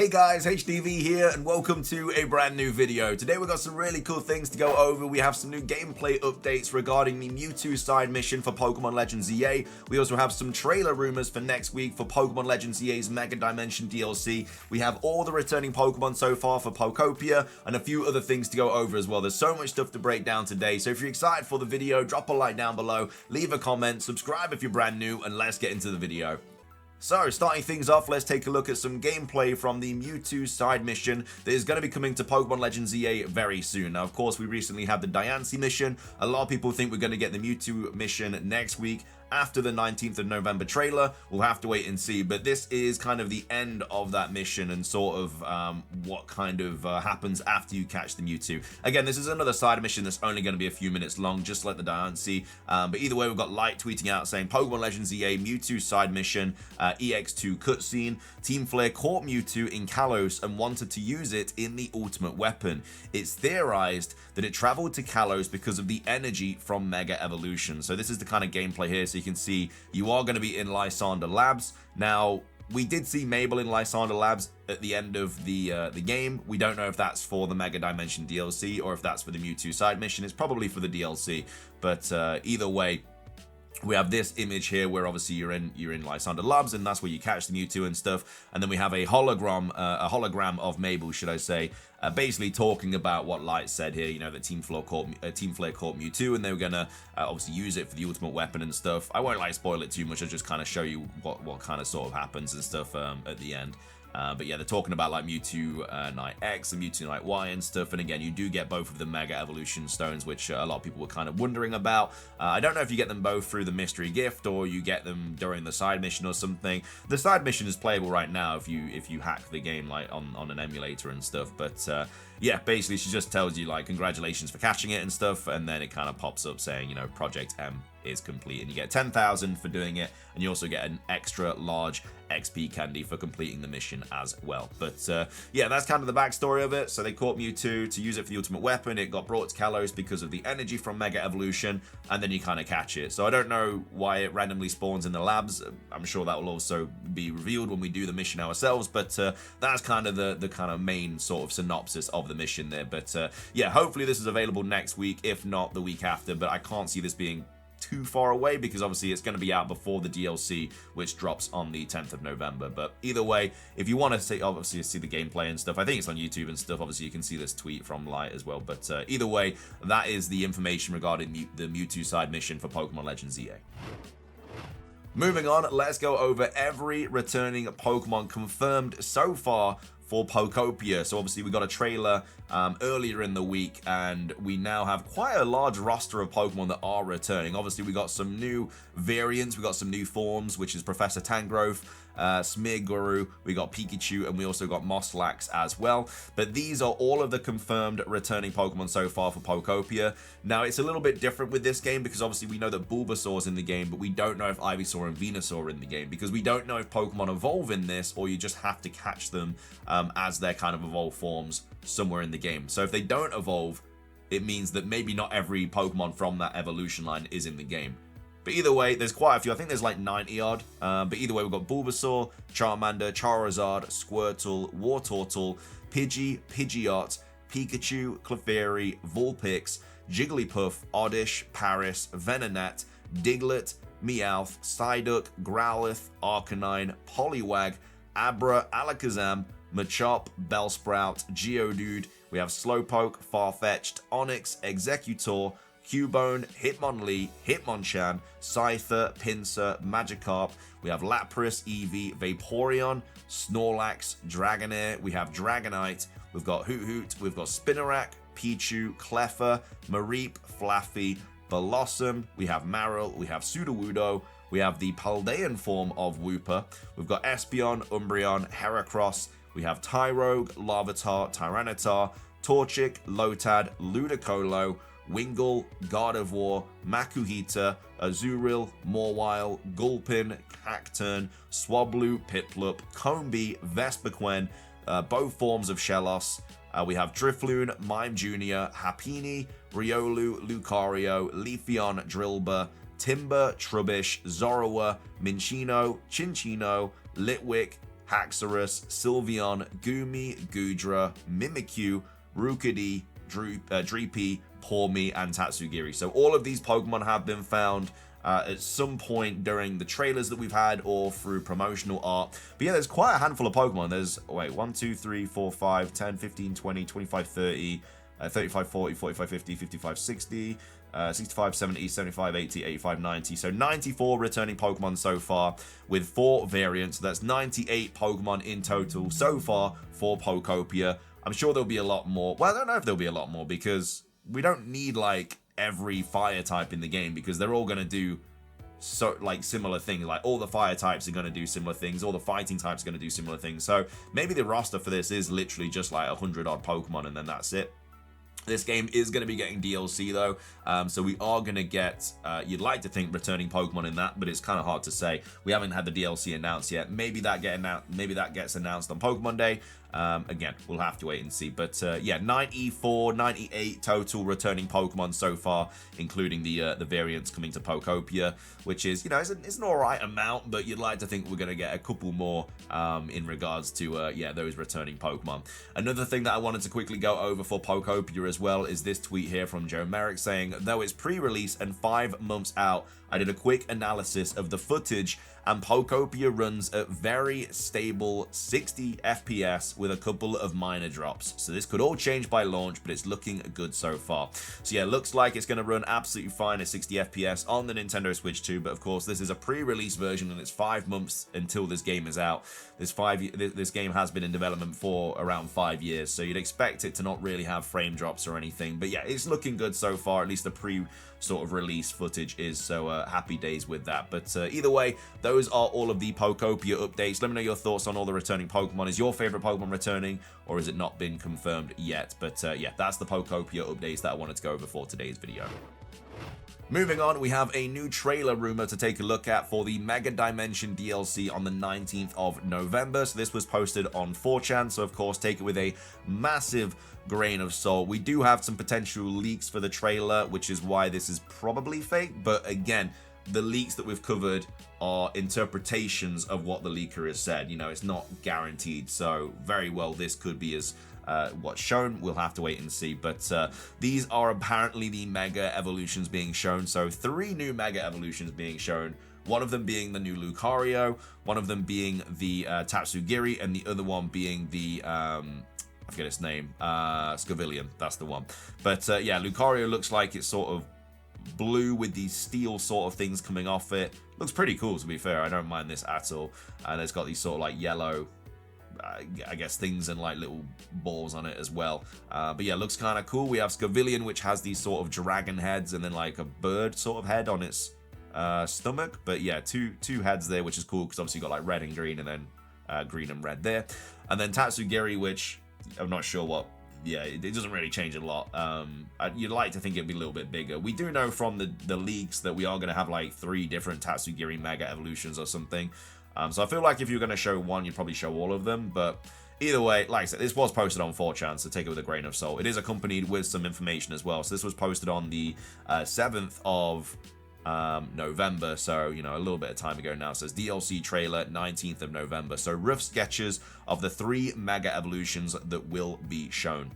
Hey guys, HDV here and welcome to a brand new video. Today we've got some really cool things to go over. We have some new gameplay updates regarding the Mewtwo Side Mission for Pokemon Legends EA. We also have some trailer rumors for next week for Pokemon Legends EA's Mega Dimension DLC. We have all the returning Pokemon so far for Pokopia and a few other things to go over as well. There's so much stuff to break down today, so if you're excited for the video, drop a like down below, leave a comment, subscribe if you're brand new, and let's get into the video. So, starting things off, let's take a look at some gameplay from the Mewtwo Side Mission that is going to be coming to Pokemon Legends EA very soon. Now, of course, we recently had the Diancie mission. A lot of people think we're going to get the Mewtwo mission next week after the 19th of November trailer. We'll have to wait and see, but this is kind of the end of that mission and sort of what kind of happens after you catch the Mewtwo. Again, this is another side mission that's only going to be a few minutes long, just like the Diancie, but either way, we've got Light tweeting out saying Pokemon Legends EA Mewtwo Side Mission EX2 cutscene. Team Flare caught Mewtwo in Kalos and wanted to use it in the ultimate weapon. It's theorized that it traveled to Kalos because of the energy from Mega Evolution. So this is the kind of gameplay here. So you can see you are going to be in Lysander Labs. Now, we did see Mabel in Lysander Labs at the end of the game. We don't know if that's for the Mega Dimension DLC or if that's for the Mewtwo Side Mission. It's probably for the DLC, but either way, we have this image here where obviously you're in Lysander Labs, and that's where you catch the Mewtwo and stuff. And then we have a hologram of Mabel, should I say, basically talking about what Light said here. You know, that Team Flare caught Mewtwo, and they were gonna obviously use it for the ultimate weapon and stuff. I won't spoil it too much. I'll just kind of show you what kind of sort of happens and stuff at the end. But yeah, they're talking about like Mewtwo Knight X and Mewtwo Knight Y and stuff. And again, you do get both of the Mega Evolution Stones, which a lot of people were kind of wondering about. I don't know if you get them both through the mystery gift or you get them during the side mission or something. The side mission is playable right now if you hack the game like on an emulator and stuff. But yeah, basically she just tells you like congratulations for catching it and stuff, and then it kind of pops up saying, you know, Project M is complete, and you get 10,000 for doing it, and you also get an extra large XP candy for completing the mission as well. But yeah, that's kind of the backstory of it. So they caught Mewtwo to use it for the ultimate weapon. It got brought to Kalos because of the energy from Mega Evolution, and then you kind of catch it. So I don't know why it randomly spawns in the labs. I'm sure that will also be revealed when we do the mission ourselves, but that's kind of the kind of main sort of synopsis of the mission there. But yeah, hopefully this is available next week, if not the week after, but I can't see this being too far away because obviously it's going to be out before the DLC, which drops on the 10th of November. But either way, if you want to see, obviously see the gameplay and stuff, I think it's on YouTube and stuff. Obviously you can see this tweet from Light as well. But either way, that is the information regarding the Mewtwo Side Mission for Pokemon Legends EA. Moving on, let's go over every returning Pokemon confirmed so far for Pokopia. So obviously we got a trailer earlier in the week, and we now have quite a large roster of Pokemon that are returning. Obviously we got some new variants, we got some new forms, which is Professor Tangrowth, Smearguru, we got Pikachu, and we also got Moslax as well. But these are all of the confirmed returning Pokemon so far for Pokopia. Now it's a little bit different with this game because obviously we know that Bulbasaur's in the game, but we don't know if Ivysaur and Venusaur are in the game because we don't know if Pokemon evolve in this or you just have to catch them as their kind of evolved forms somewhere in the game. So if they don't evolve, it means that maybe not every Pokemon from that evolution line is in the game. But either way, there's quite a few. I think there's like 90 odd. But either way, we've got Bulbasaur, Charmander, Charizard, Squirtle, Wartortle, Pidgey, Pidgeot, Pikachu, Clefairy, Vulpix, Jigglypuff, Oddish, Paris, Venonat, Diglett, Meowth, Psyduck, Growlithe, Arcanine, Poliwag, Abra, Alakazam, Machop, Bellsprout, Geodude. We have Slowpoke, Farfetch'd, Onix, Executor, Cubone, Hitmonlee, Hitmonchan, Scyther, Pinsir, Magikarp. We have Lapras, Eevee, Vaporeon, Snorlax, Dragonair. We have Dragonite. We've got Hoot, we've got Spinarak, Pichu, Cleffa, Mareep, Flaffy, Blossom. We have Marill, we have Sudowoodo. We have the Paldean form of Wooper. We've got Espeon, Umbreon, Heracross. We have Tyrogue, Larvitar, Tyranitar, Torchic, Lotad, Ludicolo, Wingull, Gardevoir, Makuhita, Azurill, Mawile, Gulpin, Cacturn, Swablu, Piplup, Combee, Vespiquen, both forms of Shellos. We have Drifloon, Mime Jr., Happiny, Riolu, Lucario, Leafeon, Drillbur, Timber, Trubbish, Zorua, Minccino, Chinchino, Litwick, Haxorus, Sylveon, Goomy, Goodra, Mimikyu, Rookidee, Dreepy, Pawmi, and Tatsugiri. So all of these Pokemon have been found at some point during the trailers that we've had or through promotional art. But yeah, there's quite a handful of Pokemon. There's, 1, 2, 3, 4, 5, 10, 15, 20, 25, 30, 35, 40, 45, 50, 55, 60, 65, 70, 75, 80, 85, 90. So 94 returning Pokemon so far with 4 variants. So that's 98 Pokemon in total so far for Pokopia. I'm sure there'll be a lot more. Well, I don't know if there'll be a lot more because we don't need like every fire type in the game because they're all going to do similar things. Like all the fire types are going to do similar things, all the fighting types are going to do similar things. So maybe the roster for this is literally just like 100 odd Pokemon and then that's it. This game is going to be getting DLC though, so we are going to get, you'd like to think, returning Pokemon in that, but it's kind of hard to say. We haven't had the DLC announced yet. Maybe that gets announced on Pokemon Day. Again, we'll have to wait and see. But yeah, 94, 98 total returning Pokemon so far, including the variants coming to Pokopia, which is, it's an alright amount, but you'd like to think we're going to get a couple more in regards to, those returning Pokemon. Another thing that I wanted to quickly go over for Pokopia as well is this tweet here from Joe Merrick saying, though it's pre-release and 5 months out, I did a quick analysis of the footage and Pokopia runs at very stable 60 FPS with a couple of minor drops. So this could all change by launch, but it's looking good so far. So yeah, looks like it's going to run absolutely fine at 60 FPS on the Nintendo Switch 2, but of course this is a pre-release version and it's 5 months until this game is out. This game has been in development for around 5 years, so you'd expect it to not really have frame drops or anything. But yeah, it's looking good so far, at least the sort of release footage is, so happy days with that. But either way, those are all of the Pokopia updates. Let me know your thoughts on all the returning Pokemon. Is your favorite Pokemon returning, or has it not been confirmed yet? But yeah, that's the Pokopia updates that I wanted to go over for today's video. Moving on, we have a new trailer rumor to take a look at for the Mega Dimension DLC on the 19th of November. So this was posted on 4chan, so of course take it with a massive grain of salt. We do have some potential leaks for the trailer, which is why this is probably fake, but again, the leaks that we've covered are interpretations of what the leaker has said. It's not guaranteed, so very well this could be as what's shown. We'll have to wait and see, but these are apparently the Mega Evolutions being shown. So 3 new Mega Evolutions being shown, one of them being the new Lucario, one of them being the Tatsugiri, and the other one being the I forget its name, Scovillion, that's the one. But yeah, Lucario looks like it's sort of blue with these steel sort of things coming off it. Looks pretty cool, to be fair. I don't mind this at all. And it's got these sort of like yellow, I guess, things and like little balls on it as well. But yeah, looks kind of cool. We have Scovillion, which has these sort of dragon heads and then like a bird sort of head on its stomach. But yeah, two heads there, which is cool because obviously you got like red and green and then green and red there. And then Tatsugiri, which I'm not sure what. Yeah, it doesn't really change a lot. You'd like to think it'd be a little bit bigger. We do know from the leaks that we are going to have like 3 different Tatsugiri Mega Evolutions or something. So I feel like if you're going to show one, you'd probably show all of them. But either way, like I said, this was posted on 4chan, so take it with a grain of salt. It is accompanied with some information as well. So this was posted on the 7th of November, so a little bit of time ago now. It says DLC trailer 19th of November, so rough sketches of the 3 Mega Evolutions that will be shown.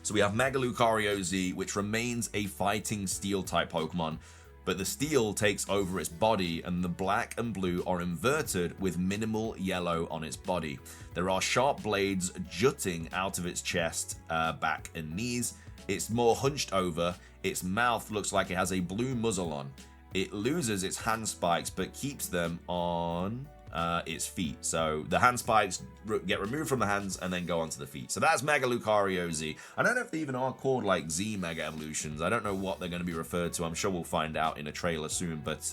So we have Mega Lucario Z, which remains a fighting steel type Pokemon, but the steel takes over its body and the black and blue are inverted with minimal yellow on its body. There are sharp blades jutting out of its chest, back and knees. It's more hunched over. Its mouth looks like it has a blue muzzle on. It loses its hand spikes but keeps them on its feet. So the hand spikes get removed from the hands and then go onto the feet. So that's Mega Lucario Z. I don't know if they even are called like Z Mega Evolutions. I don't know what they're going to be referred to. I'm sure we'll find out in a trailer soon. But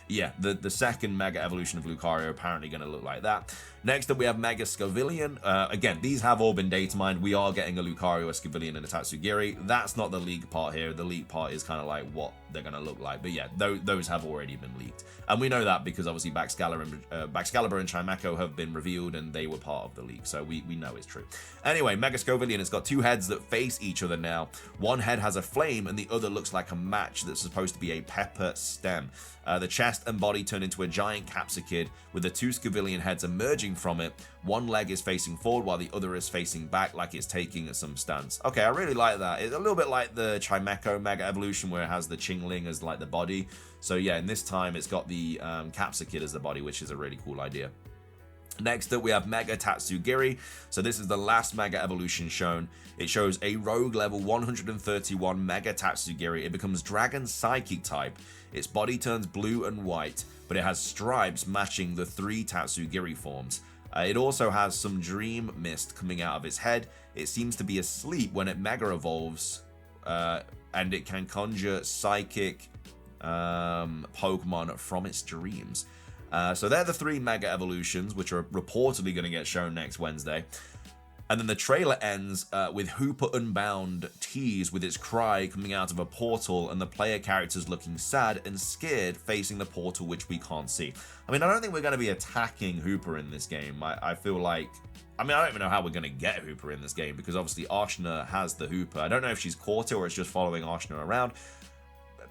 yeah, the second Mega Evolution of Lucario apparently going to look like that. Next up, we have Mega Scovillion. Again, these have all been data mined. We are getting a Lucario, a Scovillion, and a Tatsugiri. That's not the leak part here. The leak part is kind of like what they're going to look like. But yeah, those have already been leaked. And we know that because obviously Baxcalibur and Chimecho have been revealed and they were part of the leak. So we know it's true. Anyway, Mega Scovillion has got 2 heads that face each other now. One head has a flame and the other looks like a match that's supposed to be a pepper stem. The chest and body turn into a giant capsicid with the 2 Scovillion heads emerging emerging from it. One leg is facing forward while the other is facing back, like it's taking some stance. Okay, I really like that. It's a little bit like the Chimecho Mega Evolution, where it has the Chingling as like the body. So yeah, in this time it's got the Capsakid as the body, which is a really cool idea. Next up, we have Mega Tatsugiri. So this is the last Mega Evolution shown. It shows a Rogue level 131 Mega Tatsugiri. It becomes Dragon Psychic type. Its body turns blue and white, but it has stripes matching the 3 Tatsugiri forms. It also has some dream mist coming out of its head. It seems to be asleep when it Mega evolves, and it can conjure psychic Pokemon from its dreams. So they're the 3 Mega Evolutions, which are reportedly going to get shown next Wednesday. And then the trailer ends with Hooper Unbound teased with its cry coming out of a portal and the player characters looking sad and scared facing the portal, which we can't see. I mean, I don't think we're going to be attacking Hooper in this game. I feel like... I mean, I don't even know how we're going to get Hooper in this game, because obviously Ashna has the Hooper. I don't know if she's caught it or it's just following Ashna around.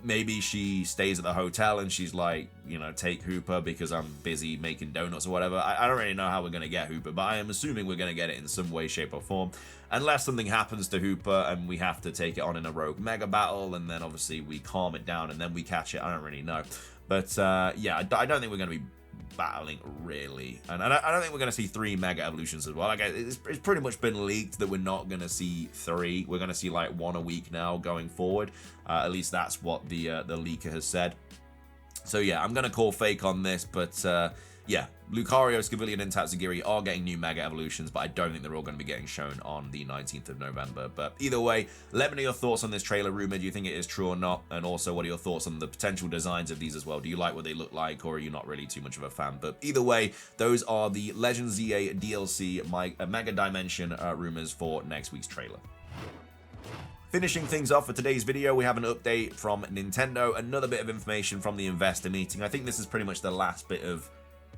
Maybe she stays at the hotel and she's like, you know, take Hooper because I'm busy making donuts or whatever. I don't really know how we're going to get Hooper, but I am assuming we're going to get it in some way, shape, or form. Unless something happens to Hooper and we have to take it on in a rogue mega battle, and then obviously we calm it down and then we catch it. I don't really know. But yeah, I don't think we're going to be battling really, and I don't think we're going to see 3 Mega Evolutions as well. Like, it's pretty much been leaked that we're not going to see 3. We're going to see like 1 a week now going forward. At least that's what the leaker has said. So yeah, I'm going to call fake on this, but yeah, Lucario, Scavillion, and Tatsugiri are getting new Mega Evolutions, but I don't think they're all going to be getting shown on the 19th of November. But either way, let me know your thoughts on this trailer rumor. Do you think it is true or not? And also, what are your thoughts on the potential designs of these as well? Do you like what they look like, or are you not really too much of a fan? But either way, those are the Legends ZA DLC Mega Dimension rumors for next week's trailer. Finishing things off for today's video, we have an update from Nintendo, another bit of information from the investor meeting. I think this is pretty much the last bit of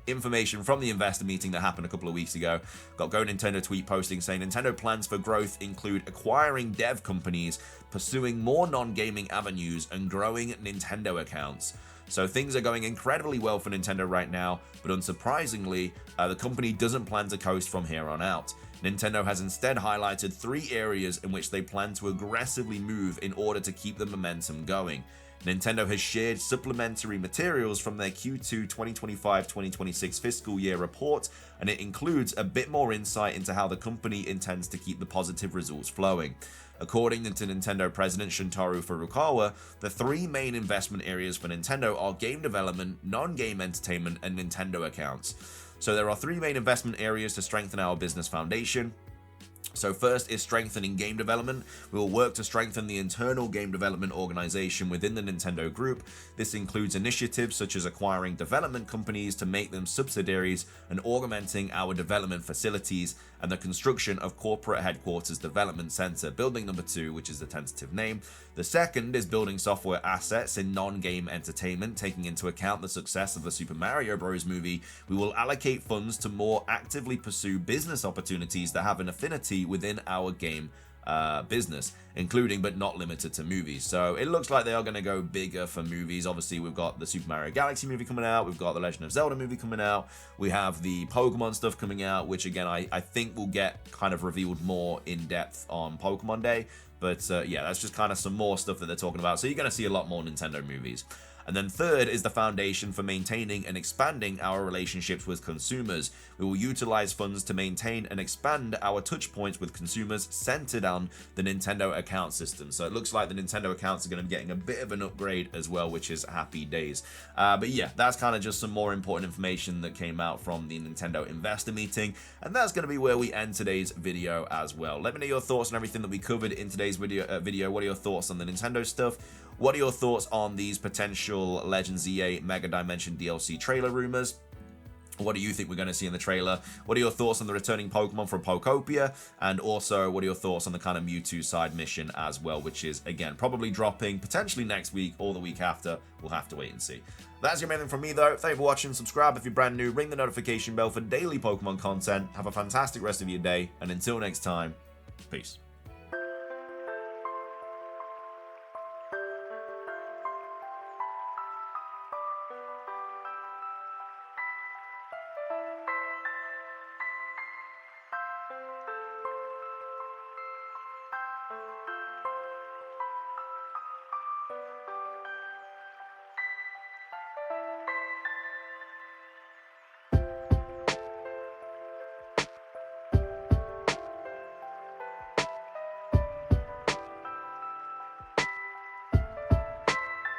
information from the investor meeting that happened a couple of weeks ago. Got Go Nintendo tweet posting saying Nintendo plans for growth include acquiring dev companies, pursuing more non-gaming avenues, and growing Nintendo accounts. So things are going incredibly well for Nintendo right now, but unsurprisingly, the company doesn't plan to coast from here on out. Nintendo has instead highlighted 3 areas in which they plan to aggressively move in order to keep the momentum going. Nintendo has shared supplementary materials from their Q2 2025-2026 fiscal year report, and it includes a bit more insight into how the company intends to keep the positive results flowing. According to Nintendo President Shuntaro Furukawa, the 3 main investment areas for Nintendo are game development, non-game entertainment, and Nintendo accounts. So there are 3 main investment areas to strengthen our business foundation. So first is strengthening game development. We will work to strengthen the internal game development organization within the Nintendo Group. This includes initiatives such as acquiring development companies to make them subsidiaries and augmenting our development facilities, and the construction of Corporate Headquarters Development Center, Building Number 2, which is the tentative name. The second is building software assets in non-game entertainment, taking into account the success of the Super Mario Bros. Movie. We will allocate funds to more actively pursue business opportunities that have an affinity within our game business, including but not limited to movies. So it looks like they are going to go bigger for movies. Obviously, we've got the Super Mario Galaxy movie coming out, we've got the Legend of Zelda movie coming out, we have the Pokemon stuff coming out, which again I think will get kind of revealed more in depth on Pokemon Day. But yeah, that's just kind of some more stuff that they're talking about. So you're going to see a lot more Nintendo movies. And then third is the foundation for maintaining and expanding our relationships with consumers. We will utilize funds to maintain and expand our touch points with consumers centered on the Nintendo account system. So it looks like the Nintendo accounts are going to be getting a bit of an upgrade as well, which is happy days. But yeah, that's kind of just some more important information that came out from the Nintendo investor meeting. And that's going to be where we end today's video as well. Let me know your thoughts on everything that we covered in today's video. What are your thoughts on the Nintendo stuff? What are your thoughts on these potential Legends ZA Mega Dimension DLC trailer rumors? What do you think we're going to see in the trailer? What are your thoughts on the returning Pokemon from Pokopia? And also, what are your thoughts on the kind of Mewtwo side mission as well, which is, again, probably dropping potentially next week or the week after. We'll have to wait and see. That's your main thing from me, though. Thank you for watching. Subscribe if you're brand new. Ring the notification bell for daily Pokemon content. Have a fantastic rest of your day. And until next time, peace.